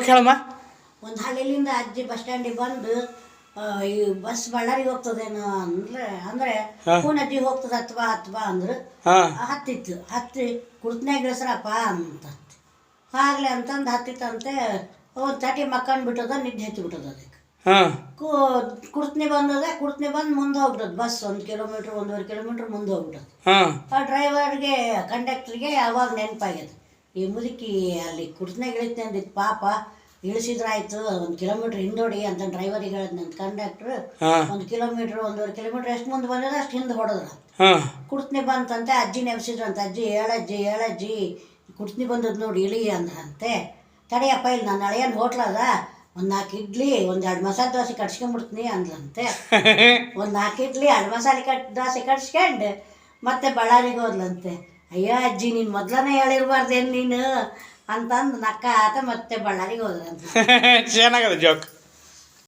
ಹೇಳಮ್ಮ. ಒಂದು ಹಳ್ಳಿಲಿಂದ ಅಜ್ಜಿ ಬಸ್ ಸ್ಟ್ಯಾಂಡಿಗೆ ಬಂದು ಈ ಬಸ್ ಬಳ್ಳಾರಿಗೆ ಹೋಗ್ತದೇನೋ ಅಂದ್ರೆ ಪೂನಜ್ಜಿ ಹೋಗ್ತದೆ ಹತ್ವಾ ಅಂದ್ರು. ಹತ್ತಿ ಕುಡ್ತನ್ಯಾಗ ಇಳಿಸ್ರಪ್ಪ ಅಂತ ಆಗ್ಲಿ ಅಂತಂದು ಹತ್ತಿತ್ತಂತೆ. ಒಂದು ಚಟಿ ಮಕ್ಕಂಡು ಬಿಟ್ಟದ, ನಿದ್ದೆ ಹತ್ತಿ ಬಿಟ್ಟದ ಅದಕ್ಕೆ. ಕುಡ್ತನಿ ಬಂದು ಮುಂದೆ ಹೋಗ್ಬಿಟ್ಟದು ಬಸ್. 1 ಕಿಲೋಮೀಟ್ರ್ 1.5 ಕಿಲೋಮೀಟ್ರ್ ಮುಂದೆ ಹೋಗ್ಬಿಟ್ಟದು. ಆ ಡ್ರೈವರ್ಗೆ ಕಂಡಕ್ಟ್ರಿಗೆ ಅವಾಗ ನೆನಪಾಗ್ಯದ, ಈ ಮುದುಕಿ ಅಲ್ಲಿ ಕುಡ್ತನ್ಯಾಗ ಇಳಿತೀನಿ ಅಂದಿತ್ತು ಪಾಪ, ಇಳಿಸಿದ್ರಾಯ್ತು 1 ಕಿಲೋಮೀಟ್ರ್ ಹಿಂದೋಡಿ ಅಂತ ಡ್ರೈವರಿಗೆ ಹೇಳಿದ್ ನನ್ನ ಕಂಡಕ್ಟ್ರ್. 1 ಕಿಲೋಮೀಟ್ರ್ 1.5 ಕಿಲೋಮೀಟ್ರ್ ಎಷ್ಟು ಮುಂದೆ ಬಂದಿದೆ ಅಷ್ಟು ಹಿಂದೆ ಹೊಡೆದ್ರ. ಕುಡ್ತನಿ ಬಂತಂತೆ. ಅಜ್ಜಿ ನೆನೆಸಿದ್ರಂತೆ, ಅಜ್ಜಿ ಹೇಳಜ್ಜಿ ಕುಡ್ತನಿ ಬಂದದ್ದು ನೋಡಿ ಇಳಿ ಅಂದ್ರಂತೆ. ತಡೆಯಪ್ಪ, ಇಲ್ಲಿ ನನ್ನ ಹಳೆಯನ್ ಹೋಟ್ಲದ, 1 4 ಇಡ್ಲಿ 1 2 ಮಸಾಲೆ ದೋಸೆ ಕಟ್ಸ್ಕೊಂಡ್ಬಿಡ್ತೀನಿ ಅಂದ್ರಂತೆ. 1 4 ಇಡ್ಲಿ 2 ಮಸಾಲೆ ದೋಸೆ ಕಟ್ಸ್ಕೊಂಡು ಮತ್ತೆ ಬಳ್ಳಾರಿಗೆ ಹೋದ್ಲಂತೆ. ಅಯ್ಯೋ ಅಜ್ಜಿ, ನೀನು ಮೊದ್ಲನೇ ಹೇಳಿರ್ಬಾರ್ದೇನು ನೀನು ಅಂತಂದು ನಕ್ಕ ಆತ ಮತ್ತೆ ಬಳ್ಳಾರಿಗೆ ಹೋದ್ರಂತೆ. ಚೆನ್ನಾಗದ ಜೋಕ್.